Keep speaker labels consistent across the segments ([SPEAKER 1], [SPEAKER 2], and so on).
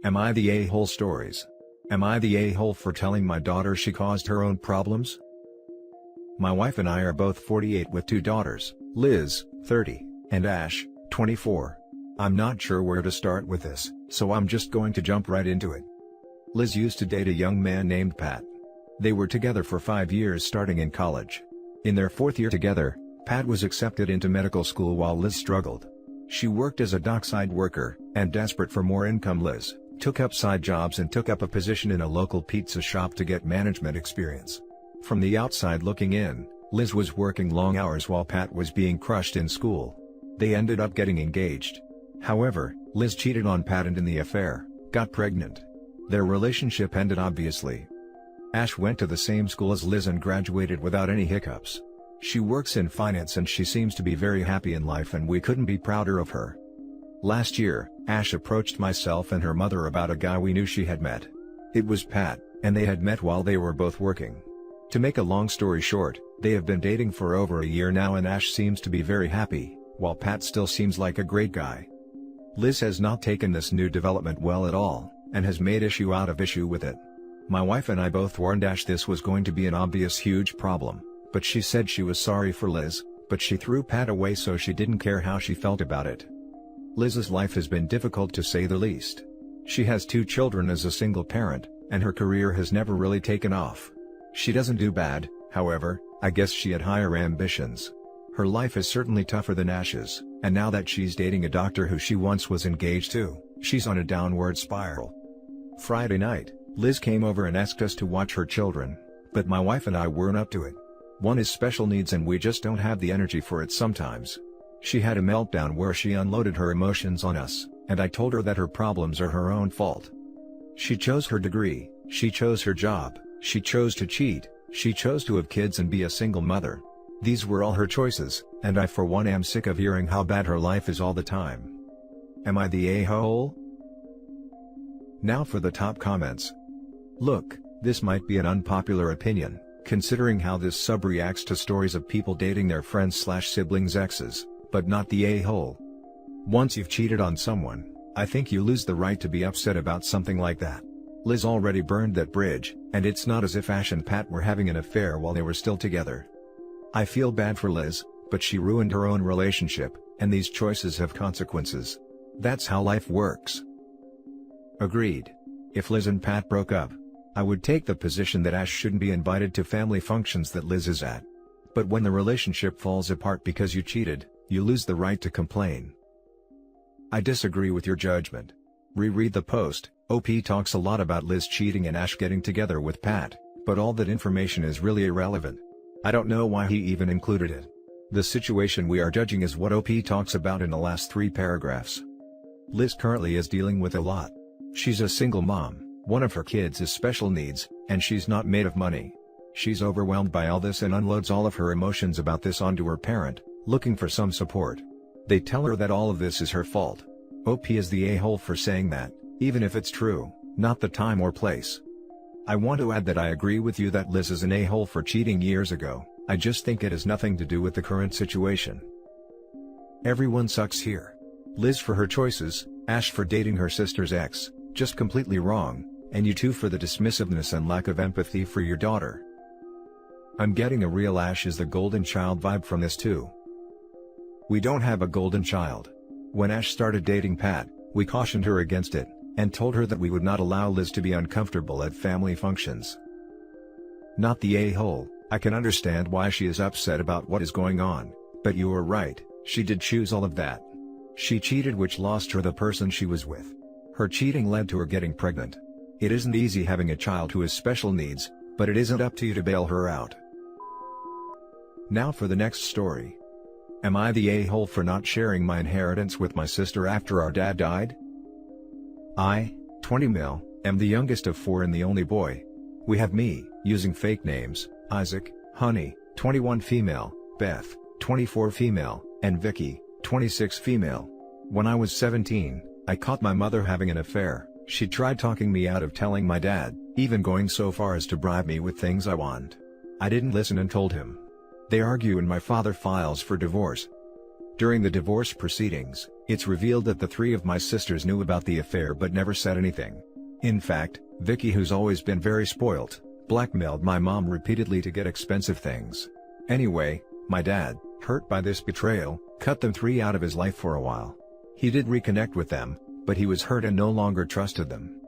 [SPEAKER 1] Am I the a-hole stories? Am I the a-hole for telling my daughter she caused her own problems? My wife and I are both 48 with 2 daughters, Liz, 30, and Ash, 24. I'm not sure where to start with this, so I'm just going to jump right into it. Liz used to date a young man named Pat. They were together for 5 years starting in college. In their 4th year together, Pat was accepted into medical school while Liz struggled. She worked as a dockside worker, and desperate for more income, Liz took up side jobs and took up a position in a local pizza shop to get management experience. From the outside looking in, Liz was working long hours while Pat was being crushed in school. They ended up getting engaged. However, Liz cheated on Pat and in the affair, got pregnant. Their relationship ended obviously. Ash went to the same school as Liz and graduated without any hiccups. She works in finance and she seems to be very happy in life, and we couldn't be prouder of her. Last year, Ash approached myself and her mother about a guy we knew she had met. It was Pat, and they had met while they were both working. To make a long story short, they have been dating for over a year now, and Ash seems to be very happy, while Pat still seems like a great guy. Liz has not taken this new development well at all, and has made issue out of issue with it. My wife and I both warned Ash this was going to be an obvious huge problem, but she said she was sorry for Liz, but she threw Pat away, so she didn't care how she felt about it. Liz's life has been difficult to say the least. She has 2 children as a single parent, and her career has never really taken off. She doesn't do bad, however, I guess she had higher ambitions. Her life is certainly tougher than Ash's, and now that she's dating a doctor who she once was engaged to, she's on a downward spiral. Friday night, Liz came over and asked us to watch her children, but my wife and I weren't up to it. One is special needs and we just don't have the energy for it sometimes. She had a meltdown where she unloaded her emotions on us, and I told her that her problems are her own fault. She chose her degree, she chose her job, she chose to cheat, she chose to have kids and be a single mother. These were all her choices, and I for one am sick of hearing how bad her life is all the time. Am I the a-hole? Now for the top comments. Look, this might be an unpopular opinion, considering how this sub reacts to stories of people dating their friends/siblings' exes, but not the a-hole. Once you've cheated on someone, I think you lose the right to be upset about something like that. Liz already burned that bridge, and it's not as if Ash and Pat were having an affair while they were still together. I feel bad for Liz, but she ruined her own relationship, and these choices have consequences. That's how life works. Agreed. If Liz and Pat broke up, I would take the position that Ash shouldn't be invited to family functions that Liz is at. But when the relationship falls apart because you cheated, you lose the right to complain. I disagree with your judgment. Reread the post. OP talks a lot about Liz cheating and Ash getting together with Pat, but all that information is really irrelevant. I don't know why he even included it. The situation we are judging is what OP talks about in the last 3 paragraphs. Liz currently is dealing with a lot. She's a single mom, one of her kids is special needs, and she's not made of money. She's overwhelmed by all this and unloads all of her emotions about this onto her parent, looking for some support. They tell her that all of this is her fault. OP is the a-hole for saying that, even if it's true, not the time or place. I want to add that I agree with you that Liz is an a-hole for cheating years ago. I just think it has nothing to do with the current situation. Everyone sucks here. Liz for her choices, Ash for dating her sister's ex, just completely wrong, and you two for the dismissiveness and lack of empathy for your daughter. I'm getting a real Ash is the golden child vibe from this too. We don't have a golden child. When Ash started dating Pat, we cautioned her against it, and told her that we would not allow Liz to be uncomfortable at family functions. Not the a-hole. I can understand why she is upset about what is going on, but you are right, she did choose all of that. She cheated, which lost her the person she was with. Her cheating led to her getting pregnant. It isn't easy having a child who has special needs, but it isn't up to you to bail her out. Now for the next story. Am I the a-hole for not sharing my inheritance with my sister after our dad died? I, 20 mil, am the youngest of 4 and the only boy. We have me, using fake names, Isaac, Honey, 21 female, Beth, 24 female, and Vicky, 26 female. When I was 17, I caught my mother having an affair. She tried talking me out of telling my dad, even going so far as to bribe me with things I want. I didn't listen and told him. They argue and my father files for divorce. During the divorce proceedings, it's revealed that the three of my sisters knew about the affair but never said anything. In fact, Vicky, who's always been very spoilt, blackmailed my mom repeatedly to get expensive things. Anyway, my dad, hurt by this betrayal, cut them three out of his life for a while. He did reconnect with them, but he was hurt and no longer trusted them.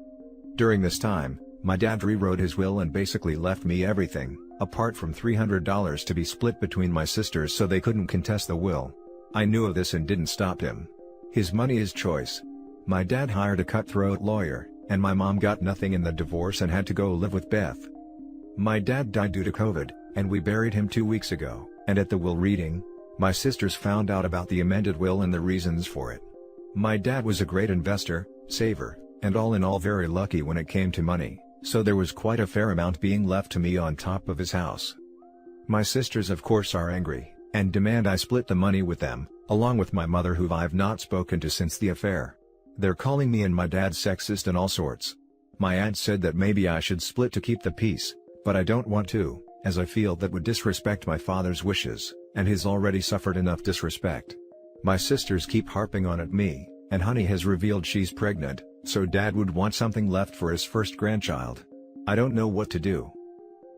[SPEAKER 1] During this time, my dad rewrote his will and basically left me everything, apart from $300 to be split between my sisters so they couldn't contest the will. I knew of this and didn't stop him. His money, his choice. My dad hired a cutthroat lawyer, and my mom got nothing in the divorce and had to go live with Beth. My dad died due to COVID, and we buried him 2 weeks ago, and at the will reading, my sisters found out about the amended will and the reasons for it. My dad was a great investor, saver, and all in all very lucky when it came to money, so there was quite a fair amount being left to me on top of his house. My sisters of course are angry, and demand I split the money with them, along with my mother who I've not spoken to since the affair. They're calling me and my dad sexist and all sorts. My aunt said that maybe I should split to keep the peace, but I don't want to, as I feel that would disrespect my father's wishes, and he's already suffered enough disrespect. My sisters keep harping on at me, and Honey has revealed she's pregnant, so Dad would want something left for his first grandchild. I don't know what to do.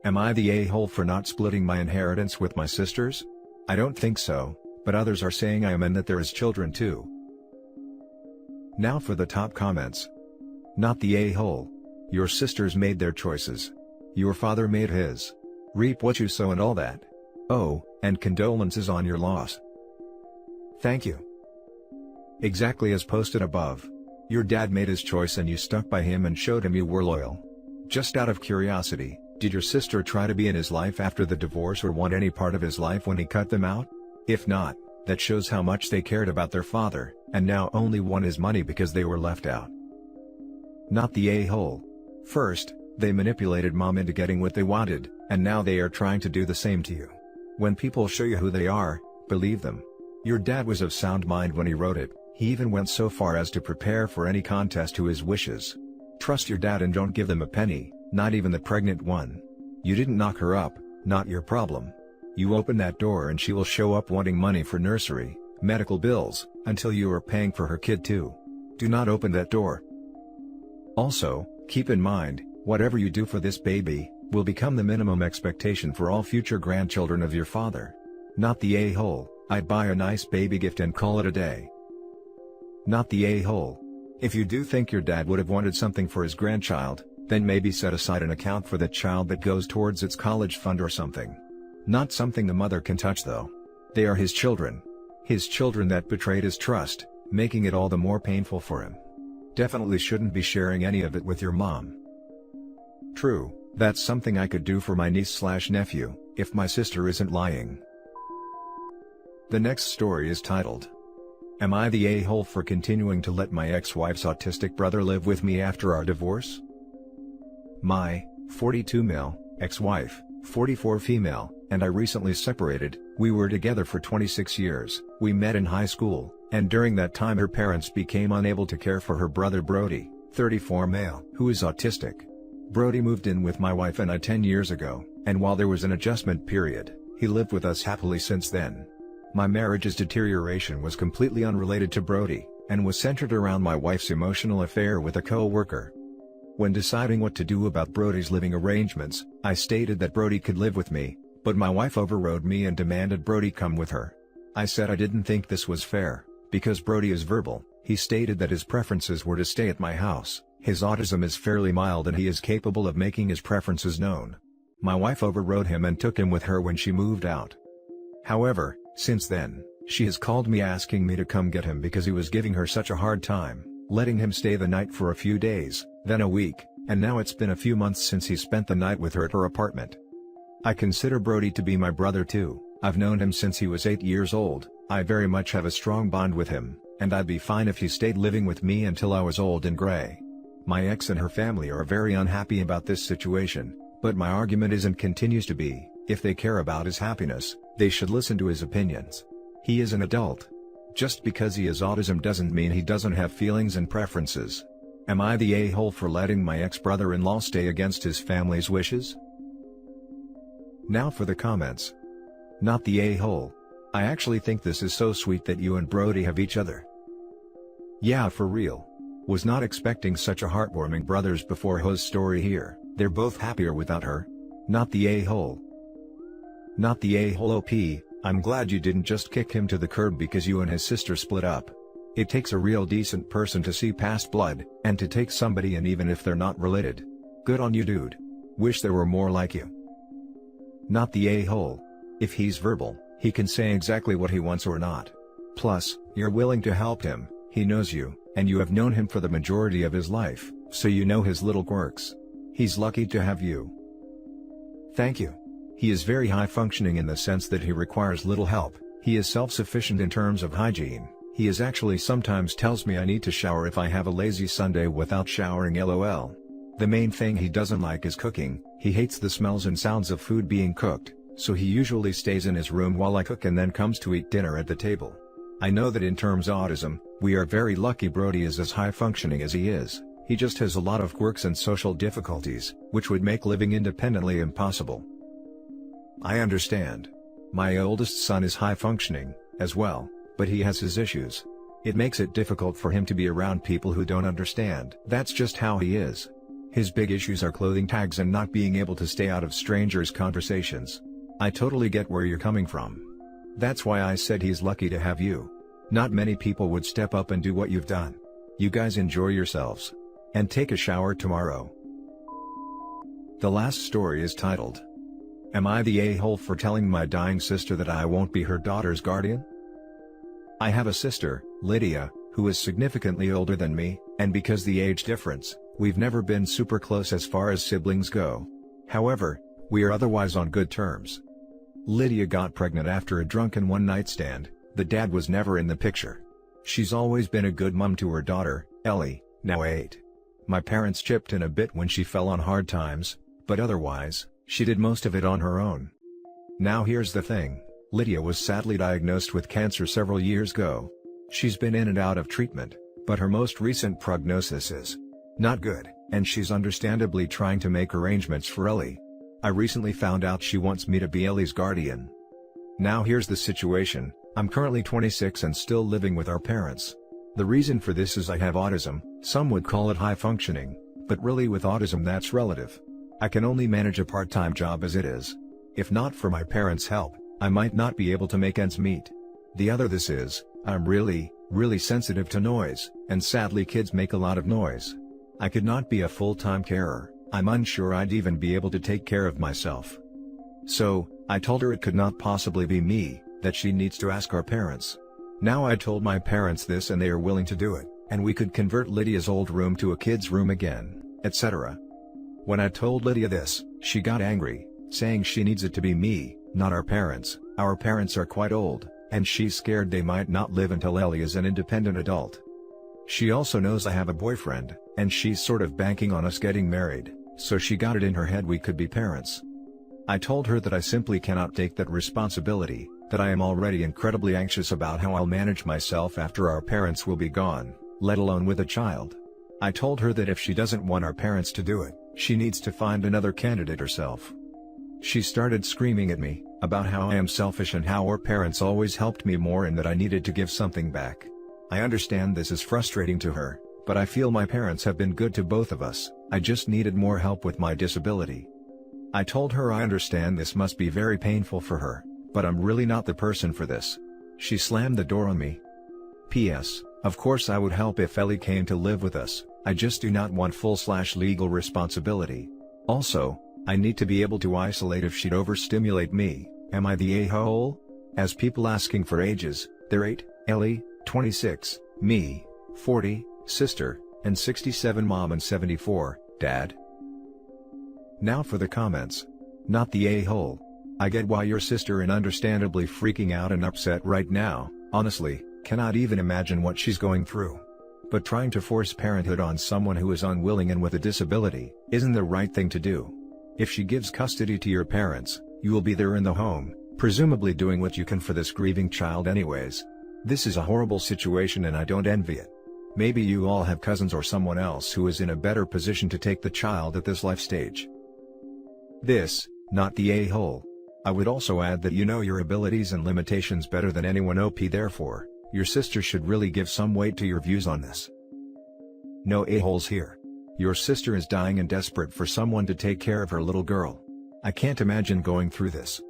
[SPEAKER 1] Am I the a-hole for not splitting my inheritance with my sisters? I don't think so, but others are saying I am and that there is children too. Now for the top comments. Not the a-hole. Your sisters made their choices. Your father made his. Reap what you sow and all that. Oh, and condolences on your loss. Thank you. Exactly as posted above. Your dad made his choice and you stuck by him and showed him you were loyal. Just out of curiosity, did your sister try to be in his life after the divorce or want any part of his life when he cut them out? If not, that shows how much they cared about their father, and now only want his money because they were left out. Not the a-hole. First, they manipulated mom into getting what they wanted, and now they are trying to do the same to you. When people show you who they are, believe them. Your dad was of sound mind when he wrote it. He even went so far as to prepare for any contest to his wishes. Trust your dad and don't give them a penny, not even the pregnant one. You didn't knock her up, not your problem. You open that door and she will show up wanting money for nursery, medical bills, until you are paying for her kid too. Do not open that door. Also, keep in mind, whatever you do for this baby, will become the minimum expectation for all future grandchildren of your father. Not the a-hole, I'd buy a nice baby gift and call it a day. Not the a-hole. If you do think your dad would have wanted something for his grandchild, then maybe set aside an account for that child that goes towards its college fund or something. Not something the mother can touch though. They are his children. His children that betrayed his trust, making it all the more painful for him. Definitely shouldn't be sharing any of it with your mom. True, that's something I could do for my niece/nephew, if my sister isn't lying. The next story is titled, Am I the a-hole for continuing to let my ex-wife's autistic brother live with me after our divorce? My 42 male ex-wife, 44 female, and I recently separated. We were together for 26 years. We met in high school, and during that time her parents became unable to care for her brother Brody, 34 male, who is autistic. Brody moved in with my wife and I 10 years ago, and while there was an adjustment period, he lived with us happily since then. My marriage's deterioration was completely unrelated to Brody, and was centered around my wife's emotional affair with a co-worker. When deciding what to do about Brody's living arrangements, I stated that Brody could live with me, but my wife overrode me and demanded Brody come with her. I said I didn't think this was fair, because Brody is verbal. He stated that his preferences were to stay at my house. His autism is fairly mild and he is capable of making his preferences known. My wife overrode him and took him with her when she moved out. However, since then, she has called me asking me to come get him because he was giving her such a hard time, letting him stay the night for a few days, then a week, and now it's been a few months since he spent the night with her at her apartment. I consider Brody to be my brother too. I've known him since he was 8 years old. I very much have a strong bond with him, and I'd be fine if he stayed living with me until I was old and gray. My ex and her family are very unhappy about this situation, but my argument is and continues to be, if they care about his happiness, they should listen to his opinions. He is an adult. Just because he has autism doesn't mean he doesn't have feelings and preferences. Am I the a-hole for letting my ex-brother-in-law stay against his family's wishes? Now for the comments. Not the a-hole. I actually think this is so sweet that you and Brody have each other. Yeah, for real. Was not expecting such a heartwarming brothers before Ho's story here. They're both happier without her. Not the a-hole. Not the a-hole OP, I'm glad you didn't just kick him to the curb because you and his sister split up. It takes a real decent person to see past blood, and to take somebody in even if they're not related. Good on you, dude. Wish there were more like you. Not the a-hole. If he's verbal, he can say exactly what he wants or not. Plus, you're willing to help him, he knows you, and you have known him for the majority of his life, so you know his little quirks. He's lucky to have you. Thank you. He is very high functioning in the sense that he requires little help. He is self-sufficient in terms of hygiene. He is actually sometimes tells me I need to shower if I have a lazy Sunday without showering lol. The main thing he doesn't like is cooking. He hates the smells and sounds of food being cooked, so he usually stays in his room while I cook and then comes to eat dinner at the table. I know that in terms of autism, we are very lucky Brody is as high functioning as he is. He just has a lot of quirks and social difficulties, which would make living independently impossible. I understand. My oldest son is high functioning, as well, but he has his issues. It makes it difficult for him to be around people who don't understand. That's just how he is. His big issues are clothing tags and not being able to stay out of strangers' conversations. I totally get where you're coming from. That's why I said he's lucky to have you. Not many people would step up and do what you've done. You guys enjoy yourselves. And take a shower tomorrow. The last story is titled, Am I the a-hole for telling my dying sister that I won't be her daughter's guardian? I have a sister, Lydia, who is significantly older than me, and because the age difference, we've never been super close as far as siblings go. However, we are otherwise on good terms. Lydia got pregnant after a drunken one-night stand. The dad was never in the picture. She's always been a good mom to her daughter, Ellie, now 8. My parents chipped in a bit when she fell on hard times, but otherwise, she did most of it on her own. Now here's the thing, Lydia was sadly diagnosed with cancer several years ago. She's been in and out of treatment, but her most recent prognosis is not good, and she's understandably trying to make arrangements for Ellie. I recently found out she wants me to be Ellie's guardian. Now here's the situation, I'm currently 26 and still living with our parents. The reason for this is I have autism. Some would call it high functioning, but really with autism that's relative. I can only manage a part-time job as it is. If not for my parents' help, I might not be able to make ends meet. The other this is, I'm really sensitive to noise, and sadly kids make a lot of noise. I could not be a full-time carer. I'm unsure I'd even be able to take care of myself. So, I told her it could not possibly be me, that she needs to ask our parents. Now I told my parents this and they are willing to do it, and we could convert Lydia's old room to a kid's room again, etc. When I told Lydia this, she got angry, saying she needs it to be me, not our parents. Our parents are quite old, and she's scared they might not live until Ellie is an independent adult. She also knows I have a boyfriend, and she's sort of banking on us getting married, so she got it in her head we could be parents. I told her that I simply cannot take that responsibility, that I am already incredibly anxious about how I'll manage myself after our parents will be gone, let alone with a child. I told her that if she doesn't want our parents to do it, she needs to find another candidate herself. She started screaming at me, about how I am selfish and how our parents always helped me more and that I needed to give something back. I understand this is frustrating to her, but I feel my parents have been good to both of us, I just needed more help with my disability. I told her I understand this must be very painful for her, but I'm really not the person for this. She slammed the door on me. P.S. Of course I would help if Ellie came to live with us, I just do not want full/legal responsibility. Also, I need to be able to isolate if she'd overstimulate me. Am I the a-hole? As people asking for ages, they're 8, Ellie, 26, me, 40, sister, and 67 mom and 74, dad. Now for the comments. Not the a-hole. I get why your sister is understandably freaking out and upset right now, honestly, cannot even imagine what she's going through. But trying to force parenthood on someone who is unwilling and with a disability, isn't the right thing to do. If she gives custody to your parents, you will be there in the home, presumably doing what you can for this grieving child anyways. This is a horrible situation and I don't envy it. Maybe you all have cousins or someone else who is in a better position to take the child at this life stage. This, not the a-hole. I would also add that you know your abilities and limitations better than anyone OP, therefore, your sister should really give some weight to your views on this. No a-holes here. Your sister is dying and desperate for someone to take care of her little girl. I can't imagine going through this.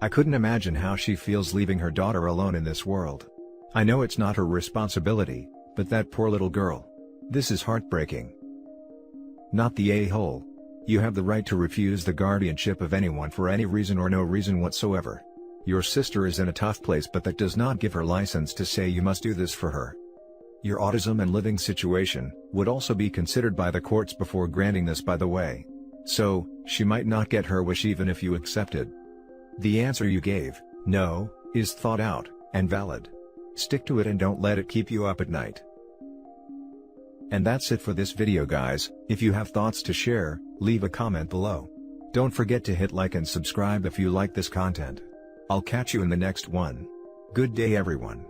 [SPEAKER 1] I couldn't imagine how she feels leaving her daughter alone in this world. I know it's not her responsibility, but that poor little girl. This is heartbreaking. Not the a-hole. You have the right to refuse the guardianship of anyone for any reason or no reason whatsoever. Your sister is in a tough place, but that does not give her license to say you must do this for her. Your autism and living situation would also be considered by the courts before granting this, by the way. So, she might not get her wish even if you accepted. The answer you gave, no, is thought out and valid. Stick to it and don't let it keep you up at night. And that's it for this video, guys. If you have thoughts to share, leave a comment below. Don't forget to hit like and subscribe if you like this content. I'll catch you in the next one. Good day, everyone.